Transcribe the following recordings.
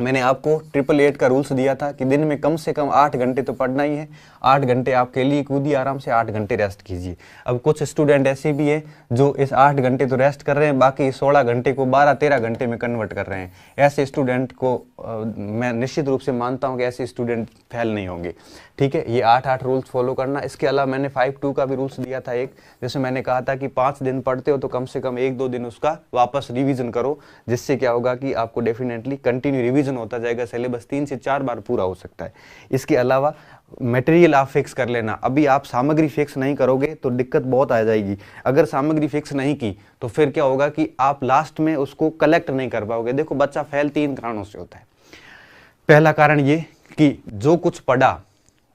मैंने आपको 888 का रूल्स दिया था कि दिन में कम से कम 8 घंटे तो पढ़ना ही है। 8 घंटे आपके लिए कूदिए आराम से, 8 घंटे रेस्ट कीजिए। अब कुछ स्टूडेंट ऐसे भी हैं जो इस 8 घंटे तो रेस्ट कर रहे हैं, बाकी 16 घंटे को 12-13 घंटे में कन्वर्ट कर रहे हैं। ऐसे स्टूडेंट को मैं निश्चित रूप से मानता हूँ कि ऐसे स्टूडेंट फेल नहीं होंगे। ठीक है, ये 8-8 रूल्स फॉलो करना। इसके अलावा मैंने 5-2 का भी रूल्स दिया था एक, जैसे मैंने कहा था कि 5 दिन पढ़ते हो तो कम से कम 1-2 दिन उसका वापस रिवीजन करो, जिससे क्या होगा कि आपको डेफिनेटली कंटिन्यू रिवीजन होता जाएगा, सिलेबस 3 से 4 बार पूरा हो सकता है। इसके अलावा मटेरियल आप फिक्स कर लेना। अभी आप सामग्री फिक्स नहीं करोगे तो दिक्कत बहुत आ जाएगी। अगर सामग्री फिक्स नहीं की तो फिर क्या होगा कि आप लास्ट में उसको कलेक्ट नहीं कर पाओगे। देखो, बच्चा फेल 3 कारणों से होता है। पहला कारण ये कि जो कुछ पढ़ा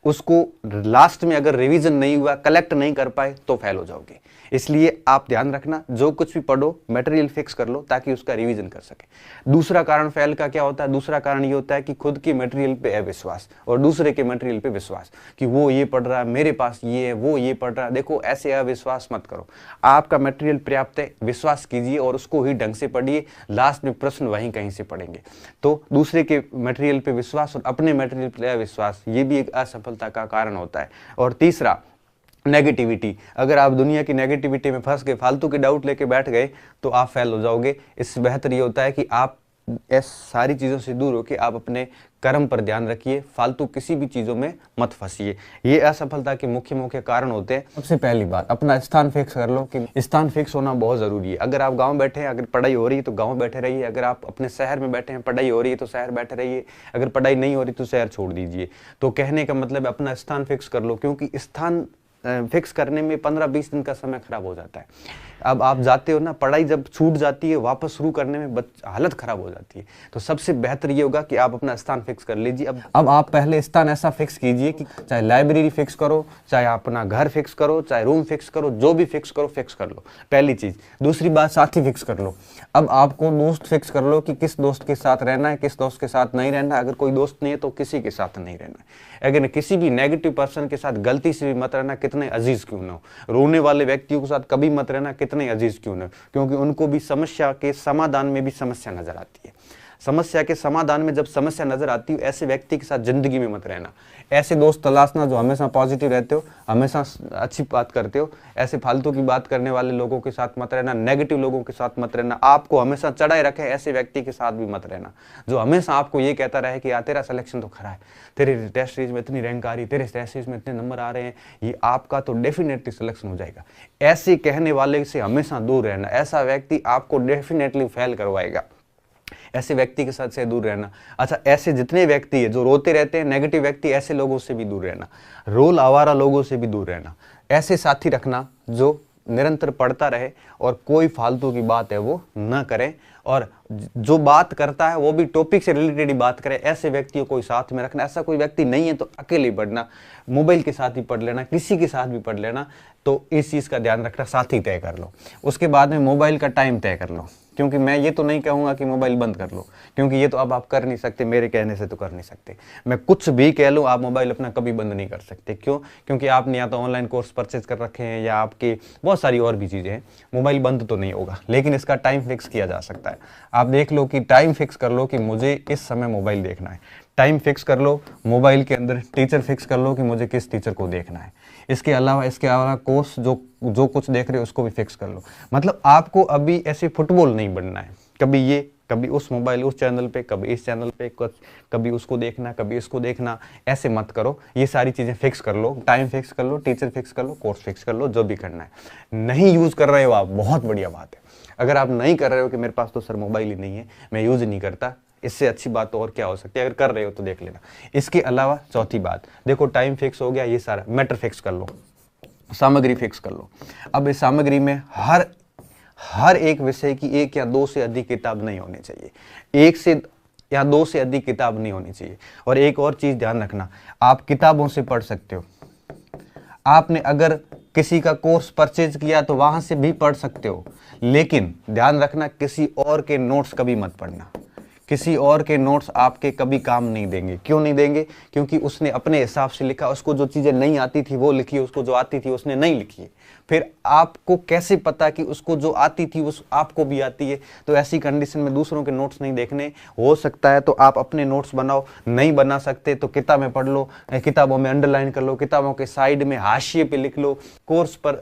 उसको लास्ट में अगर रिवीजन नहीं हुआ, कलेक्ट नहीं कर पाए तो फेल हो जाओगे। इसलिए आप ध्यान रखना, जो कुछ भी पढ़ो मटेरियल फिक्स कर लो ताकि उसका रिवीजन कर सके। दूसरा कारण फेल का क्या होता है? दूसरा कारण ये होता है कि खुद के मटेरियल पे अविश्वास और दूसरे के मटेरियल पे विश्वास, कि वो ये पढ़ रहा है, मेरे पास ये है, वो ये पढ़ रहा है। देखो, ऐसे अविश्वास मत करो। आपका मटेरियल पर्याप्त है, विश्वास कीजिए और उसको ही ढंग से पढ़िए। लास्ट में प्रश्न वहीं कहीं से पढ़ेंगे। तो दूसरे के मटेरियल पे विश्वास और अपने मटेरियल पे अविश्वास, ये भी एक असफलता का कारण होता है। और तीसरा, नेगेटिविटी। अगर आप दुनिया की नेगेटिविटी में फंस गए, फालतू के डाउट लेके बैठ गए तो आप फेल हो जाओगे। इससे बेहतर ये होता है कि आप इस सारी चीज़ों से दूर होकर आप अपने कर्म पर ध्यान रखिए, फालतू किसी भी चीज़ों में मत फंसिए। ये असफलता के मुख्य मुख्य कारण होते हैं। सबसे पहली बात, अपना स्थान फिक्स कर लो कि स्थान फिक्स होना बहुत ज़रूरी है। अगर आप गांव बैठे हैं, अगर पढ़ाई हो रही है तो गांव बैठे रहिए। अगर आप अपने शहर में बैठे हैं, पढ़ाई हो रही है तो शहर बैठे रहिए। अगर पढ़ाई नहीं हो रही तो शहर छोड़ दीजिए। तो कहने का मतलब अपना स्थान फिक्स कर लो, क्योंकि स्थान फिक्स करने में 15-20 दिन का समय खराब हो जाता है। अब आप जाते हो ना, पढ़ाई जब छूट जाती है वापस शुरू करने में हालत खराब हो जाती है। तो सबसे बेहतर ये होगा कि आप अपना स्थान फिक्स कर लीजिए। अब आप पहले स्थान ऐसा फिक्स कीजिए कि चाहे लाइब्रेरी फिक्स करो, चाहे अपना घर फिक्स करो, चाहे रूम फिक्स करो, जो भी फिक्स करो फिक्स कर लो, पहली चीज। दूसरी बात, साथी फिक्स कर लो। अब आपको दोस्त फिक्स कर लो कि किस दोस्त के साथ रहना है, किस दोस्त के साथ नहीं रहना। अगर कोई दोस्त नहीं है तो किसी के साथ नहीं रहना है। अगर किसी भी नेगेटिव पर्सन के साथ गलती से भी मत रहना, कितने अजीज क्यों ना हो। रोने वाले व्यक्तियों के साथ कभी मत रहना, कितने अजीज क्यों ना हो, क्योंकि उनको भी समस्या के समाधान में भी समस्या नजर आती है। समस्या के समाधान में जब समस्या नजर आती है, ऐसे व्यक्ति के साथ जिंदगी में मत रहना। ऐसे दोस्त तलाशना जो हमेशा पॉजिटिव रहते हो, हमेशा अच्छी बात करते हो। ऐसे फालतू की बात करने वाले लोगों के साथ मत रहना, नेगेटिव लोगों के साथ मत रहना, आपको हमेशा चढ़ाए रखे ऐसे व्यक्ति के साथ भी मत रहना जो हमेशा आपको ये कहता रहे कि यार तेरा सिलेक्शन तो खरा है, तेरे टेस्ट सीरीज में इतनी रैंक आ रही, तेरे टेस्ट सीरीज में इतने नंबर आ रहे हैं, ये आपका तो डेफिनेटली सिलेक्शन हो जाएगा। ऐसे कहने वाले से हमेशा दूर रहना। ऐसा व्यक्ति आपको डेफिनेटली फेल करवाएगा। ऐसे व्यक्ति के साथ से दूर रहना। अच्छा, ऐसे जितने व्यक्ति है जो रोते रहते हैं, नेगेटिव व्यक्ति, ऐसे लोगों से भी दूर रहना। रोल आवारा लोगों से भी दूर रहना। ऐसे साथी रखना जो निरंतर पढ़ता रहे और कोई फालतू की बात है वो न करे, और जो बात करता है वो भी टॉपिक से रिलेटेड ही बात करे। ऐसे व्यक्तियों को साथ में रखना। ऐसा कोई व्यक्ति नहीं है तो अकेले पढ़ना, मोबाइल के साथ ही पढ़ लेना, किसी के साथ भी पढ़ लेना। तो इस चीज़ का ध्यान रखना, साथी तय कर लो। उसके बाद में मोबाइल का टाइम तय कर लो, क्योंकि मैं ये तो नहीं कहूँगा कि मोबाइल बंद कर लो, क्योंकि ये तो अब आप कर नहीं सकते, मेरे कहने से तो कर नहीं सकते। मैं कुछ भी कह लूँ, आप मोबाइल अपना कभी बंद नहीं कर सकते। क्यों? क्योंकि आपने या तो ऑनलाइन कोर्स परचेज कर रखे हैं या आपके बहुत सारी और भी चीज़ें हैं। मोबाइल बंद तो नहीं होगा, लेकिन इसका टाइम फिक्स किया जा सकता है। आप देख लो कि टाइम फिक्स कर लो कि मुझे इस समय मोबाइल देखना है। टाइम फिक्स कर लो, मोबाइल के अंदर टीचर फिक्स कर लो कि मुझे किस टीचर को देखना है। इसके अलावा कोर्स जो कुछ देख रहे हो उसको भी फिक्स कर लो। मतलब आपको अभी ऐसे फुटबॉल नहीं बनना है, कभी ये कभी उस मोबाइल उस चैनल पे, कभी इस चैनल पे, कभी उसको देखना, कभी इसको देखना। ऐसे मत करो। ये सारी चीज़ें फिक्स कर लो, टाइम फिक्स कर लो, टीचर फिक्स कर लो, कोर्स फिक्स कर लो, जो भी करना है। नहीं यूज़ कर रहे हो आप, बहुत बढ़िया बात है। अगर आप नहीं कर रहे हो कि मेरे पास तो सर मोबाइल ही नहीं है, मैं यूज़ नहीं करता, इससे अच्छी बात तो और क्या हो सकती है। अगर कर रहे हो तो देख लेना। इसके अलावा चौथी बात, देखो टाइम फिक्स हो गया, ये सारा मैटर फिक्स कर लो, सामग्री फिक्स कर लो। अब इस सामग्री में हर एक विषय की 1 या 2 से अधिक किताब नहीं होनी चाहिए। 1 से या 2 से अधिक किताब नहीं होनी चाहिए। और एक और चीज ध्यान रखना, आप किताबों से पढ़ सकते हो। आपने अगर किसी का कोर्स परचेज किया तो वहां से भी पढ़ सकते हो, लेकिन ध्यान रखना किसी और के नोट्स कभी मत पढ़ना। किसी और के नोट्स आपके कभी काम नहीं देंगे। क्यों नहीं देंगे? क्योंकि उसने अपने हिसाब से लिखा, उसको जो चीज़ें नहीं आती थी वो लिखी, उसको जो आती थी उसने नहीं लिखी है। फिर आपको कैसे पता कि उसको जो आती थी उस आपको भी आती है? तो ऐसी कंडीशन में दूसरों के नोट्स नहीं देखने। हो सकता है तो आप अपने नोट्स बनाओ, नहीं बना सकते तो किताबें पढ़ लो, किताबों में अंडरलाइन कर लो, किताबों के साइड में हाशिए पे लिख लो, कोर्स पर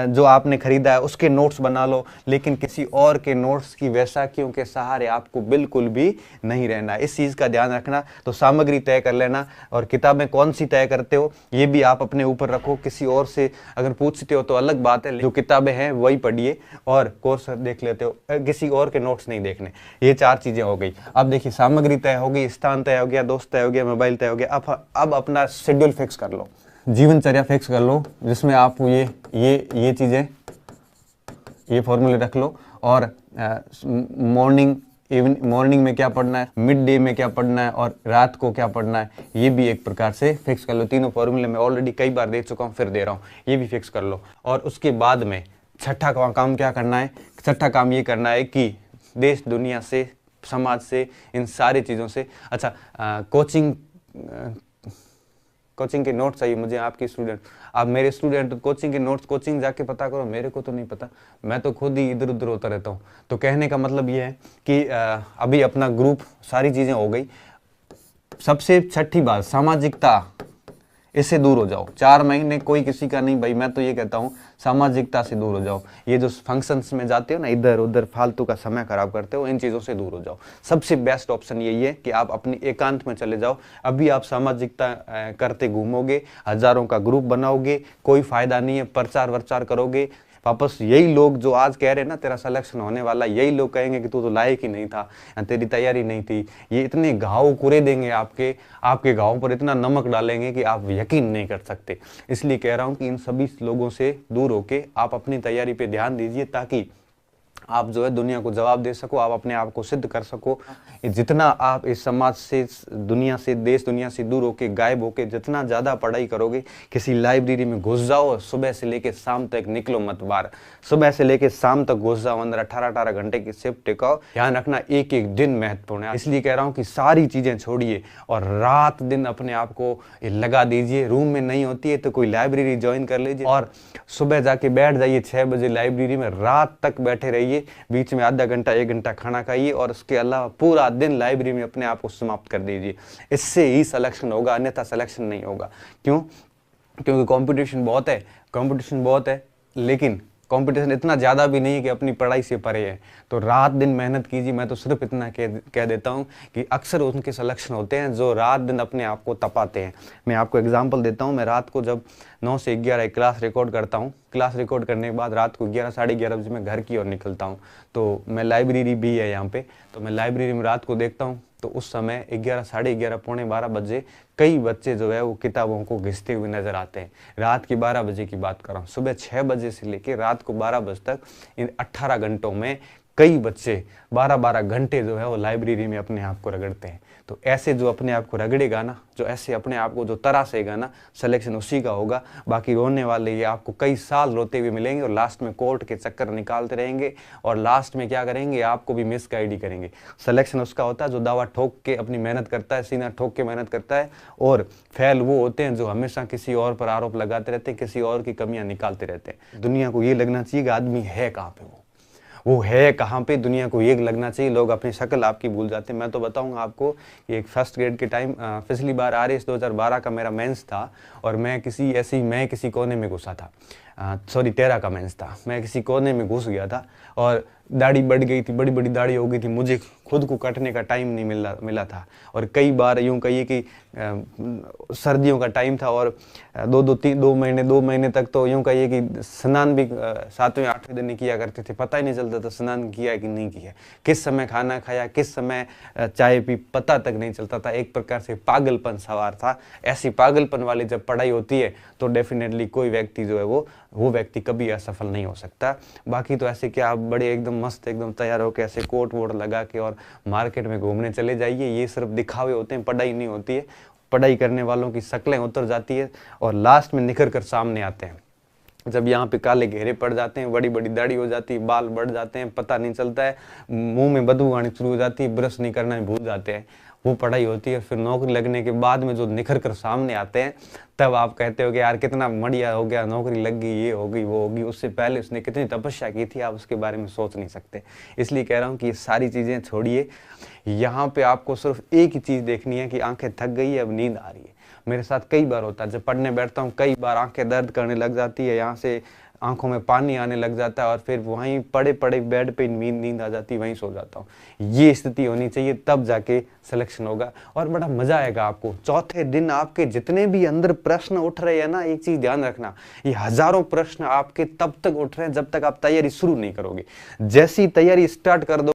जो आपने खरीदा है उसके नोट्स बना लो, लेकिन किसी और के नोट्स की वैसाखियों के सहारे आपको बिल्कुल भी नहीं रहना। इस चीज़ का ध्यान रखना। तो सामग्री तय कर लेना, और किताबें कौन सी तय करते हो ये भी आप अपने ऊपर रखो। किसी और से अगर पूछते हो तो अलग बात है, जो किताबें हैं वही पढ़िए और कोर्स देख लेते हो, किसी और के नोट्स नहीं देखने। ये 4 चीज़ें हो गई। अब देखिए, सामग्री तय हो गई, स्थान तय हो गया, दोस्त तय हो गया, मोबाइल तय हो गया। अब अपना शेड्यूल फिक्स कर लो, जीवनचर्या फिक्स कर लो, जिसमें आप ये चीज़ें, ये फॉर्मूले रख लो। और मॉर्निंग में क्या पढ़ना है, मिड डे में क्या पढ़ना है, और रात को क्या पढ़ना है, ये भी एक प्रकार से फिक्स कर लो। तीनों फॉर्मूले मैं ऑलरेडी कई बार दे चुका हूँ, फिर दे रहा हूँ, ये भी फिक्स कर लो। और उसके बाद में छठा काम क्या करना है? छठा काम ये करना है कि देश दुनिया से, समाज से, इन सारी चीज़ों से, अच्छा कोचिंग के नोट्स चाहिए मुझे, आपके स्टूडेंट, आप मेरे स्टूडेंट, कोचिंग के नोट्स कोचिंग जाके पता करो, मेरे को तो नहीं पता, मैं तो खुद ही इधर उधर होता रहता हूँ। तो कहने का मतलब ये है कि अभी अपना ग्रुप, सारी चीज़ें हो गई। सबसे छठी बात, सामाजिकता, इससे दूर हो जाओ। 4 महीने कोई किसी का नहीं भाई, मैं तो ये कहता हूँ सामाजिकता से दूर हो जाओ। ये जो फंक्शंस में जाते हो ना, इधर उधर फालतू का समय खराब करते हो, इन चीज़ों से दूर हो जाओ। सबसे बेस्ट ऑप्शन यही है कि आप अपनी एकांत में चले जाओ। अभी आप सामाजिकता करते घूमोगे, हजारों का ग्रुप बनाओगे, कोई फायदा नहीं है। प्रचार वर्चार करोगे, वापस यही लोग जो आज कह रहे हैं ना तेरा सिलेक्शन होने वाला, यही लोग कहेंगे कि तू तो लायक ही नहीं था या तेरी तैयारी नहीं थी। ये इतने घाव कुरे देंगे आपके घावों पर इतना नमक डालेंगे कि आप यकीन नहीं कर सकते। इसलिए कह रहा हूँ कि इन सभी लोगों से दूर होके आप अपनी तैयारी पे ध्यान दीजिए, ताकि आप जो है दुनिया को जवाब दे सको, आप अपने आप को सिद्ध कर सको। जितना आप इस समाज से, दुनिया से, देश दुनिया से दूर होके, गायब होके जितना ज़्यादा पढ़ाई करोगे, किसी लाइब्रेरी में घुस जाओ, सुबह से लेके शाम तक निकलो मत बाहर, सुबह से लेके शाम तक घुस जाओ अंदर, 18-18 घंटे की शिफ्ट टिकाओ। ध्यान रखना, एक एक दिन महत्वपूर्ण है। इसलिए कह रहा हूँ कि सारी चीज़ें छोड़िए और रात दिन अपने आप को लगा दीजिए। रूम में नहीं होती है तो कोई लाइब्रेरी ज्वाइन कर लीजिए, और सुबह जाके बैठ जाइए 6 बजे लाइब्रेरी में, रात तक बैठे रहिए। बीच में आधा घंटा 1 घंटा खाना खाइए, और उसके अलावा पूरा दिन लाइब्रेरी में अपने आप को समाप्त कर दीजिए। इससे ही सिलेक्शन होगा, अन्यथा सिलेक्शन नहीं होगा। क्यों? क्योंकि कंपटीशन बहुत है, लेकिन कंपटीशन इतना ज़्यादा भी नहीं है कि अपनी पढ़ाई से परे है। तो रात दिन मेहनत कीजिए। मैं तो सिर्फ इतना कह देता हूँ कि अक्सर उनके सिलेक्शन होते हैं जो रात दिन अपने आप को तपाते हैं। मैं आपको एग्जांपल देता हूँ। मैं रात को जब 9 से 11 एक क्लास रिकॉर्ड करता हूँ, क्लास रिकॉर्ड करने के बाद रात को 11 साढ़े 11 बजे मैं घर की ओर निकलता हूँ। तो मैं लाइब्रेरी भी है यहाँ पे, तो मैं लाइब्रेरी में रात को देखता हूँ, तो उस समय 11 साढ़े 11 पौने 12 बजे कई बच्चे जो है वो किताबों को घिसते हुए नजर आते हैं। रात की 12 बजे की बात कर रहा हूँ। सुबह 6 बजे से लेकर रात को 12 बजे तक इन 18 घंटों में कई बच्चे 12-12 घंटे जो है वो लाइब्रेरी में अपने आप को रगड़ते हैं। तो ऐसे जो अपने आप को रगड़ेगा ना, जो ऐसे अपने आप को जो तरासेगा ना, सिलेक्शन उसी का होगा। बाकी रोने वाले ये आपको कई साल रोते हुए मिलेंगे, और लास्ट में कोर्ट के चक्कर निकालते रहेंगे, और लास्ट में क्या करेंगे, आपको भी मिसगाइड ही करेंगे। सिलेक्शन उसका होता है जो दावा ठोक के अपनी मेहनत करता है, सीना ठोक के मेहनत करता है, और फेल वो होते हैं जो हमेशा किसी और पर आरोप लगाते रहते हैं, किसी और की कमियां निकालते रहते हैं। दुनिया को ये लगना चाहिए कि आदमी है कहाँ पे, वो है कहाँ पे, दुनिया को ये लगना चाहिए। लोग अपनी शक्ल आपकी भूल जाते हैं। मैं तो बताऊंगा आपको कि एक फर्स्ट ग्रेड के टाइम पिछली बार RS 2012 का मेरा मेंस था, और मैं किसी कोने में घुसा था। 13 का मेंस था। मैं किसी कोने में घुस गया था, और दाढ़ी बढ़ गई थी, बड़ी बड़ी दाढ़ी हो गई थी, मुझे खुद को कटने का टाइम नहीं मिला था। और कई बार यूँ कहिए कि सर्दियों का टाइम था, और 2 महीने तक तो यूँ कहिए कि स्नान भी 7वें 8वें दिन नहीं किया करते थे। पता ही नहीं चलता था स्नान किया कि नहीं किया, किस समय खाना खाया, किस समय चाय पी, पता तक नहीं चलता था। एक प्रकार से पागलपन सवार था। ऐसी पागलपन वाली जब पढ़ाई होती है तो डेफिनेटली कोई व्यक्ति जो है वो व्यक्ति कभी असफल नहीं हो सकता। बाकी तो ऐसे कि आप बड़े एकदम मस्त एकदम तैयार होकर ऐसे कोट वोट लगा के और मार्केट में घूमने चले जाइए, ये सिर्फ दिखावे होते हैं, पढ़ाई नहीं होती है। पढ़ाई करने वालों की शक्लें उतर जाती है और लास्ट में निखर कर सामने आते हैं। जब यहाँ पे काले घेरे पड़ जाते हैं, बड़ी बड़ी दाढ़ी हो जाती है, बाल बढ़ जाते हैं, पता नहीं चलता है, मुंह में बदबू आनी शुरू हो जाती है, ब्रश नहीं करना भूल जाते हैं, वो पढ़ाई होती है। फिर नौकरी लगने के बाद में जो निखर कर सामने आते हैं, तब आप कहते हो कि यार कितना बढ़िया हो गया, नौकरी लग गई, ये होगी वो होगी। उससे पहले उसने कितनी तपस्या की थी, आप उसके बारे में सोच नहीं सकते। इसलिए कह रहा हूँ कि ये सारी चीज़ें छोड़िए, यहाँ पे आपको सिर्फ एक ही चीज़ देखनी है कि आंखें थक गई है, अब नींद आ रही है। मेरे साथ कई बार होता है, जब पढ़ने बैठता हूँ कई बार आंखें दर्द करने लग जाती है, यहाँ से आंखों में पानी आने लग जाता है, और फिर वहीं पड़े पड़े बेड पे नींद आ जाती है, वहीं सो जाता हूँ। ये स्थिति होनी चाहिए, तब जाके सिलेक्शन होगा और बड़ा मजा आएगा आपको। चौथे दिन आपके जितने भी अंदर प्रश्न उठ रहे हैं ना, एक चीज ध्यान रखना, ये हजारों प्रश्न आपके तब तक उठ रहे हैं जब तक आप तैयारी शुरू नहीं करोगे। जैसी तैयारी स्टार्ट कर दो